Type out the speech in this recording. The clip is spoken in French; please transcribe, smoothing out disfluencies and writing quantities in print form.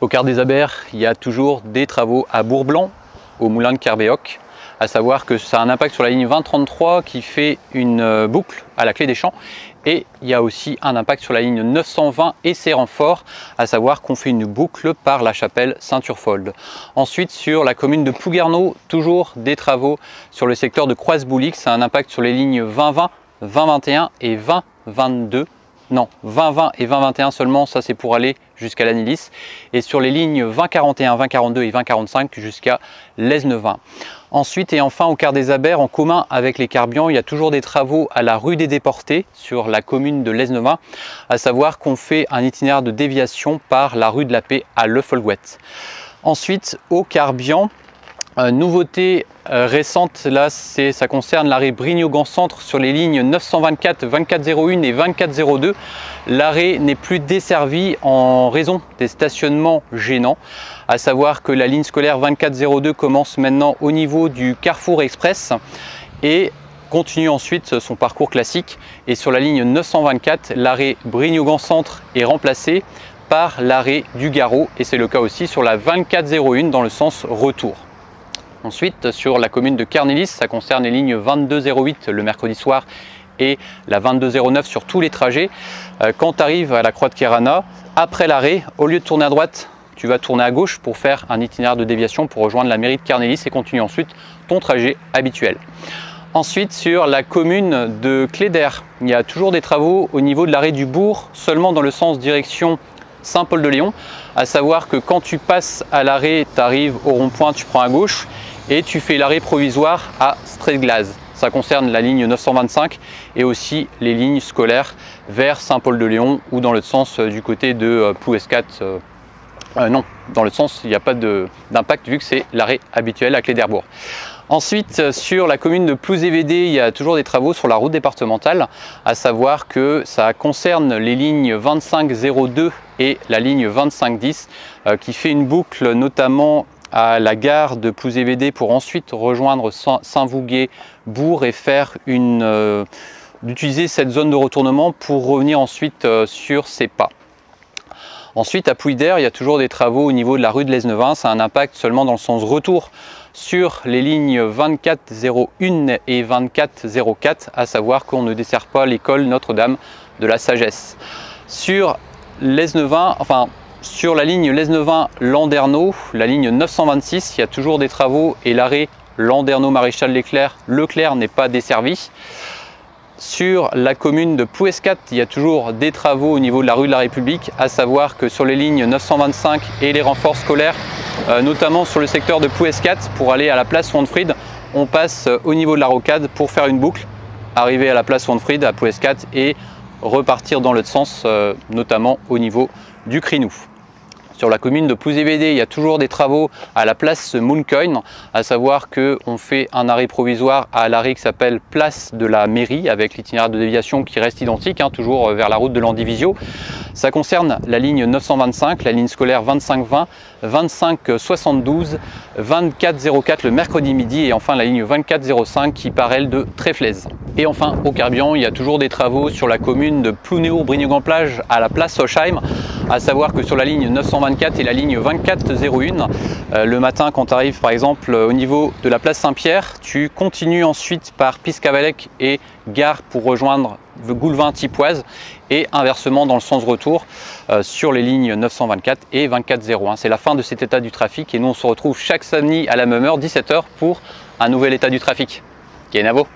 Au quart des Abers, il y a toujours des travaux à Bourg-Blanc, au moulin de Kerbéoc. À savoir que ça a un impact sur la ligne 2033 qui fait une boucle à la Clé des Champs. Et il y a aussi un impact sur la ligne 920 et ses renforts, à savoir qu'on fait une boucle par la chapelle Saint-Urfold. Ensuite, sur la commune de Plouguerneau, toujours des travaux sur le secteur de Croise-Boulic. Ça a un impact sur les lignes 2020, 2021 et 2022. Non, 2020 et 2021 seulement, ça c'est pour aller jusqu'à l'Anilis. Et sur les lignes 2041, 2042 et 2045 jusqu'à l'Esnevin. Ensuite et enfin au quart des Abers, en commun avec les Carbians, il y a toujours des travaux à la rue des Déportés sur la commune de l'Esnevin, à savoir qu'on fait un itinéraire de déviation par la rue de la Paix à Le Folgouet. Ensuite au Carbian, nouveauté récente, là ça concerne l'arrêt Brignogan-Centre sur les lignes 924, 2401 et 2402. L'arrêt n'est plus desservi en raison des stationnements gênants, à savoir que la ligne scolaire 2402 commence maintenant au niveau du Carrefour Express et continue ensuite son parcours classique. Et sur la ligne 924, l'arrêt Brignogan-Centre est remplacé par l'arrêt du Garot et c'est le cas aussi sur la 2401 dans le sens retour. Ensuite, sur la commune de Kernélis, ça concerne les lignes 2208 le mercredi soir et la 2209 sur tous les trajets. Quand tu arrives à la Croix de Kerana, après l'arrêt, au lieu de tourner à droite, tu vas tourner à gauche pour faire un itinéraire de déviation pour rejoindre la mairie de Kernélis et continuer ensuite ton trajet habituel. Ensuite, sur la commune de Cléder, il y a toujours des travaux au niveau de l'arrêt du Bourg, seulement dans le sens direction Saint-Paul-de-Léon, à savoir que quand tu passes à l'arrêt, tu arrives au rond-point, tu prends à gauche et tu fais l'arrêt provisoire à Stréglaz. Ça concerne la ligne 925 et aussi les lignes scolaires vers Saint-Paul-de-Léon ou dans le sens du côté de Plouescat. Non, dans le sens, il n'y a pas d'impact vu que c'est l'arrêt habituel à Cléderbourg. Ensuite, sur la commune de Plouzévédé, il y a toujours des travaux sur la route départementale, à savoir que ça concerne les lignes 2502 et la ligne 2510 qui fait une boucle notamment à la gare de Plouzévédé pour ensuite rejoindre Saint-Vougué-Bourg et faire d'utiliser cette zone de retournement pour revenir ensuite sur ses pas. Ensuite, à Plouidère, il y a toujours des travaux au niveau de la rue de l'Esnevin. Ça a un impact seulement dans le sens retour sur les lignes 2401 et 2404, à savoir qu'on ne dessert pas l'école Notre-Dame de la Sagesse. Sur l'Esnevin, sur la ligne l'Esnevin-Landerneau, la ligne 926, il y a toujours des travaux et l'arrêt Landerneau-Maréchal Leclerc n'est pas desservi. Sur la commune de Plouescat, il y a toujours des travaux au niveau de la rue de la République, à savoir que sur les lignes 925 et les renforts scolaires, notamment sur le secteur de Plouescat, pour aller à la place Wandfried, on passe au niveau de la rocade pour faire une boucle, arriver à la place Wandfried à Plouescat et repartir dans l'autre sens, notamment au niveau du Crinou. Sur la commune de Plouzévédé, il y a toujours des travaux à la place Mooncoin, à savoir qu'on fait un arrêt provisoire à l'arrêt qui s'appelle place de la mairie avec l'itinéraire de déviation qui reste identique, toujours vers la route de l'Andivisio. Ça concerne la ligne 925, la ligne scolaire 2520, 2572, 2404 le mercredi midi et enfin la ligne 2405 qui part elle de Tréflez. Et enfin au Carbian, il y a toujours des travaux sur la commune de Plounéour-Brignogan-Plage à la place Hochheim, à savoir que sur la ligne 924 et la ligne 2401, le matin quand tu arrives par exemple au niveau de la place Saint-Pierre, tu continues ensuite par Piscavalec et gare pour rejoindre Goulvin-Tipoise et inversement dans le sens retour sur les lignes 924 et 2401. C'est la fin de cet état du trafic et nous on se retrouve chaque samedi à la même heure, 17 h, pour un nouvel état du trafic. Kenavo.